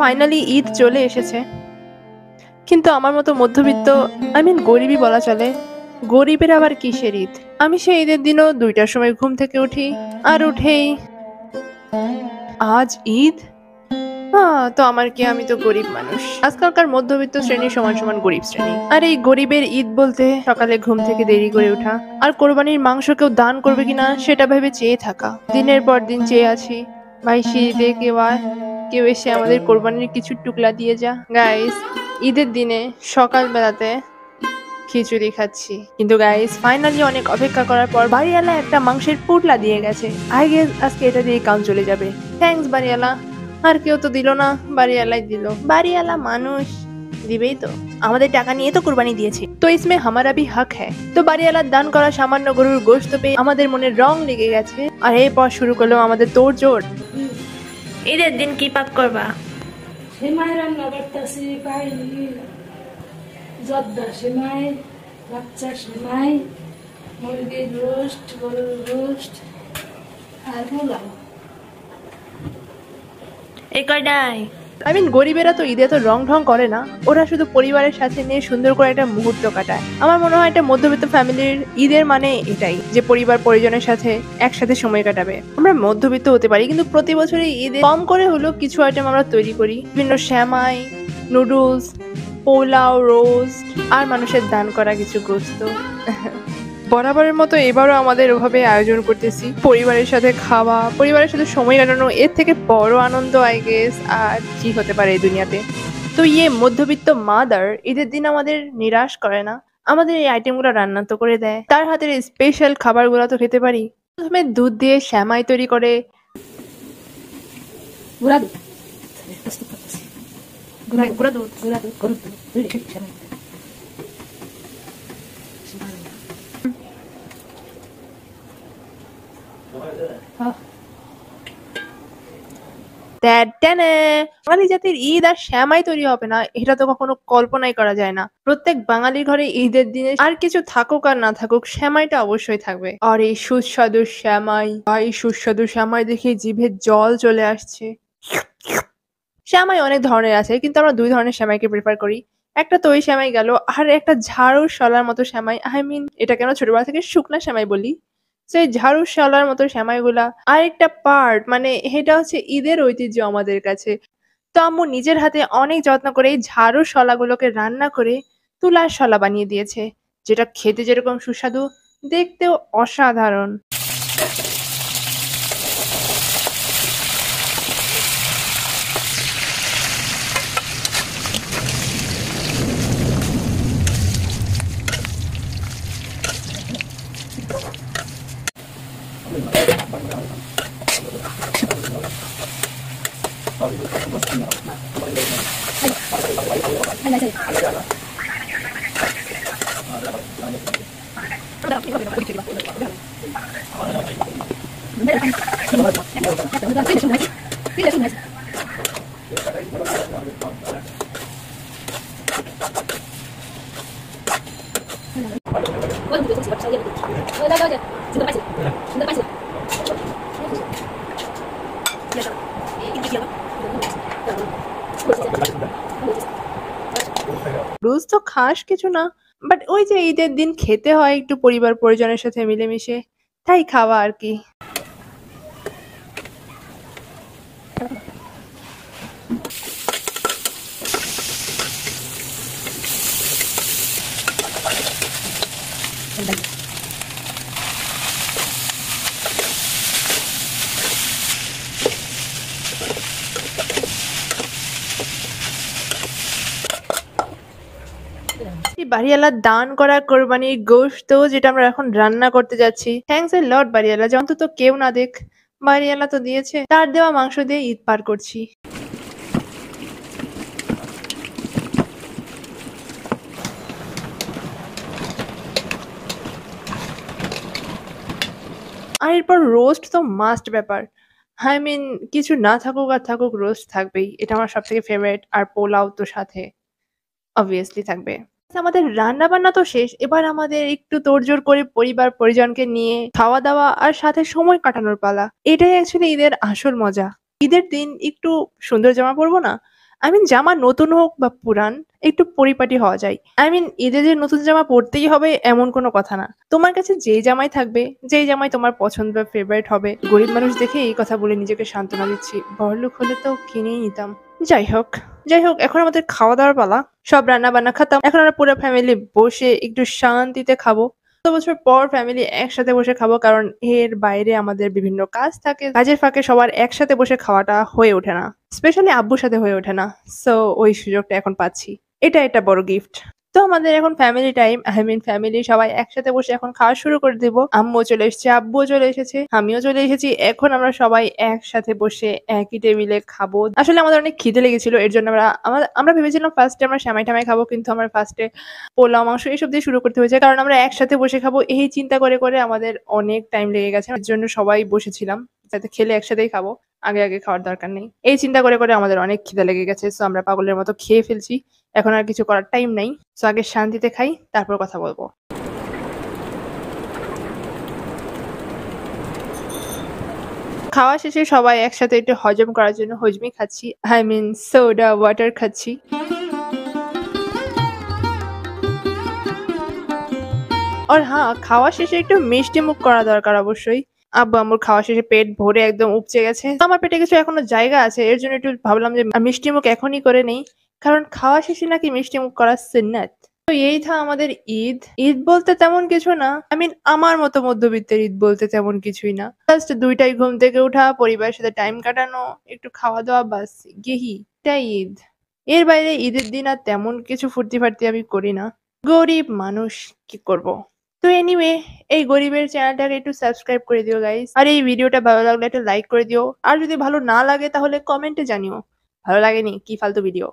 Finally Eid চলে এসেছে, কিন্তু আমার মতো মধ্যবিত্ত গরিবই বলা চলে, গরিবের আবার কিসের ঈদ। আমি সেই ঈদের দিনও 2টার সময় ঘুম থেকে উঠি, আর উঠেই আজ ঈদ। তো আমার কি, আমি তো গরিব মানুষ। আজকালকার মধ্যবিত্ত শ্রেণী সমান সমান গরিব শ্রেণী। আর এই গরিবের ঈদ বলতে সকালে ঘুম থেকে দেরি করে ওঠা, আর কোরবানির মাংস কেউ দান করবে কিনা সেটা ভেবে চেয়ে থাকা। দিনের পর দিন চেয়ে আছি, ভাই সিঁড়িতে কেউ এসে আমাদের কোরবানির কিছু টুকলা দিয়ে যা। গাইস, ঈদের দিনে সকালবেলাতে খিচুড়ি খাচ্ছি, কিন্তু গাইস ফাইনালি অনেক অপেক্ষা করার পর বাড়িওয়ালা একটা মাংসের পুটলা দিয়ে গেছে। আই গেস আজকে এটা দিয়ে কাম চলে যাবে। থ্যাঙ্কস বাড়িওয়ালা। আর কেউ তো দিল না, বাড়িওয়ালাই দিল। বাড়িওয়ালা মানুষ, দিবেই তো, আমাদের টাকা নিয়ে তো কুরবানি দিয়েছে, তো ইসমে হামারা ভি হক হ্যায়। তো বাড়িওয়ালার দান করা সামান্য গরুর গোশত পেয়ে আমাদের মনে রং লেগে গেছে, আর এরপর শুরু করলো আমাদের তোড়জোড়। ঈদের দিন কি পাক করবা? সেমাই রান্না করতেছি, জর্দা সেমাই, বাচ্চা সেমাই, মুরগির রোস্ট, গরুর রোস্ট আর পোলাও। এই কয়টাই গরিবেরা তো ঈদে তো রং ঢং করে না, ওরা শুধু পরিবারের সাথে নিয়ে সুন্দর করে একটা মুহূর্ত কাটায়। আমার মনে হয় একটা মধ্যবিত্ত ফ্যামিলির ঈদের মানে এটাই, যে পরিবার পরিজনের সাথে একসাথে সময় কাটাবে। আমরা মধ্যবিত্ত হতে পারি, কিন্তু প্রতি বছরই ঈদে কম করে হলেও কিছু আইটেম আমরা তৈরি করি। বিভিন্ন শ্যামাই, নুডলস, পোলাও, রোস্ট, আর মানুষের দান করা কিছু গোস্ত। বরাবরের মতো এবারও আমাদের ওভাবে আয়োজন করতেছি, পরিবারের সাথে খাওয়া, পরিবারের সাথে সময় কাটানো, এর থেকে বড় আনন্দ আই গেস আর কি হতে পারে এই দুনিয়াতে। তো মধ্যবিত্ত মাদার ঈদের দিন আমাদের নিরাশ করে না, আমাদের এই আইটেমগুলো রান্না তো করে দেয়। তার হাতের স্পেশাল খাবারগুলো তো খেতে পারি। প্রথমে দুধ দিয়ে শ্যামাই তৈরি করে, গুঁড়া দুধ প্রস্তুত করতেছি। গুঁড়া দুধ, গরুর দুধ, সেমাই। বাঙালি জাতির ঈদ আর শ্যামাই তৈরি হবে না, এটা তো কখনো কল্পনাই করা যায় না। প্রত্যেক বাঙালির ঘরে ঈদের দিনে আর কিছু থাকুক আর না থাকুক, শ্যামাইটা অবশ্যই থাকবে। আর এই সুস্বাদু শ্যামাই, সুস্বাদু শ্যামাই দেখে জিভে জল চলে আসছে। শ্যামাই অনেক ধরনের আছে, কিন্তু আমরা 2 ধরনের শ্যামাইকে প্রেফার করি। একটা তো ওই শ্যামাই গেল, আর একটা ঝাড়ু শলার এটা কেন ছোটবেলা থেকে শুকনা শ্যামাই বলি, সেই ঝাড়ু শলার মতো শ্যামাইগুলা আরেকটা পার্ট, মানে এটা হচ্ছে ঈদের ঐতিহ্য আমাদের কাছে। তো আম্মু নিজের হাতে অনেক যত্ন করে এই ঝাড়ু শলাগুলোকে রান্না করে তুলার শলা বানিয়ে দিয়েছে, যেটা খেতে যেরকম সুস্বাদু, দেখতেও অসাধারণ। রোজ তো খাস কিছু না, বাট ওই যে ঈদের দিন খেতে হয় একটু পরিবার পরিজনের সাথে মিলেমিশে, তাই খাওয়া আর কি। বাড়িওয়ালা দান করা কোরবানির গোশত, যেটা আমরা এখন রান্না করতে যাচ্ছি। থ্যাঙ্কস এ লট বাড়িওয়ালা, যে অন্তত কেউ না দেখ, বাড়িওয়ালা তো দিয়েছে, তার দেওয়া মাংস দিয়ে ঈদ পার করছি। আর এরপর রোস্ট তো মাস্ট ব্যাপার। কিছু না থাকুক আর থাকুক, রোস্ট থাকবেই, এটা আমার সব থেকে ফেভারিট। আর পোলাও তো সাথে অবভিয়াসলি থাকবে। আমাদের রান্না বান্না তো শেষ, এবার আমাদের একটু তোড়জোড় করে পরিবার পরিজনকে নিয়ে খাওয়া দাওয়া আর সাথে সময় কাটানোর পালা। এটাই অ্যাকচুয়ালি ঈদের আসল মজা। ঈদের দিন একটু সুন্দর জামা পরবো না, আই মিন জামা নতুন হোক বা পুরান একটু পরিপাটি হওয়া যায়। আই মিন ঈদে যে নতুন জামা পরতেই হবে এমন কোনো কথা না। তোমার কাছে যেই জামাই থাকবে, যেই জামাই তোমার পছন্দ বা ফেভারিট হবে। গরিব মানুষ দেখে এই কথা বলে নিজেকে সান্ত্বনা দিচ্ছি। বড়লোক হলে তো কিনেই নিতাম। যাই হোক এখন আমাদের খাওয়া-দাওয়ার পালা। সব রান্না-বান্না খতম। এখন আমরা পুরো ফ্যামিলি বসে একটু শান্তিতে খাবো। কত বছর পর ফ্যামিলি একসাথে বসে খাবো কারণ এর বাইরে আমাদের বিভিন্ন কাজ থাকে। কাজের ফাঁকে সবার একসাথে বসে খাওয়াটা হয়ে ওঠে না। স্পেশালি আব্বুর সাথে হয়ে ওঠে না। সো ওই সুযোগটা এখন পাচ্ছি। এটা একটা বড় গিফট। তো আমাদের এখন family time. I mean family সবাই একসাথে বসে এখন খাওয়া শুরু করে দিব। আম্মুও চলে এসেছে, আব্বুও চলে এসেছে, আমিও চলে এসেছি। এখন আমরা সবাই একসাথে বসে একই টেবিলে খাবো। আসলে আমাদের অনেক খিদে লেগেছিল। এর জন্য আমরা ভেবেছিলাম ফার্স্টে আমরা সেমাই-টেমাই খাবো। কিন্তু আমরা ফার্স্টে পোলাও, মাংস এসব দিয়ে শুরু করতে হয়েছে। কারণ আমরা একসাথে বসে খাবো এই চিন্তা করে আমাদের অনেক টাইম লেগে গেছে। এর জন্য সবাই বসেছিলাম। যাতে খেলে একসাথেই খাবো। আগে খাওয়ার দরকার নেই। এই চিন্তা করে আমাদের অনেক খিদে লেগে গেছে। সো আমরা পাগলের মতো খেয়ে ফেলছি। এখন আর কিছু করার টাইম নাই। সো আগে শান্তিতে খাই, তারপর কথা বলবো। খাওয়া শেষে সবাই একসাথে একটু হজম করার জন্য হজমি খাচ্ছি। আই মিন সোডা ওয়াটার খাচ্ছি। আর হ্যাঁ, খাওয়া শেষে একটু মিষ্টি মুখ করা দরকার অবশ্যই। আব্বু-আম্মুর খাওয়া শেষে পেট ভরে একদম উপচে গেছে। তো আমার পেটে কিছু এখনো জায়গা আছে। এর জন্য একটু ভাবলাম যে মিষ্টি মুখ এখনই করে নেই। কারণ খাওয়া শেষে নাকি মিষ্টি মুখ করা সুন্নাত। তো এই থা আমাদের ঈদ। ঈদ বলতে তেমন কিছু না। আই মিন আমার মতো মধ্যবিত্তের ঈদ বলতে তেমন কিছুই না। জাস্ট ২ টায় ঘুম থেকে ওঠা, পরিবারের সাথে টাইম কাটানো, একটু খাওয়া-দাওয়া বাস গেহি। এটাই ঈদ। এর বাইরে ঈদের দিন আর তেমন কিছু ফুর্তি-ফার্তি আমি করি না। গরিব মানুষ, কি করব? তো এনিওয়ে এই গরিবের চ্যানেলটাকে একটু সাবস্ক্রাইব করে দিও গাইস। আর এই ভিডিওটা ভালো লাগলে একটা লাইক করে দিও। আর যদি ভালো না লাগে তাহলে কমেন্টে জানিও। ভালো লাগেনি, কি ফালতু ভিডিও।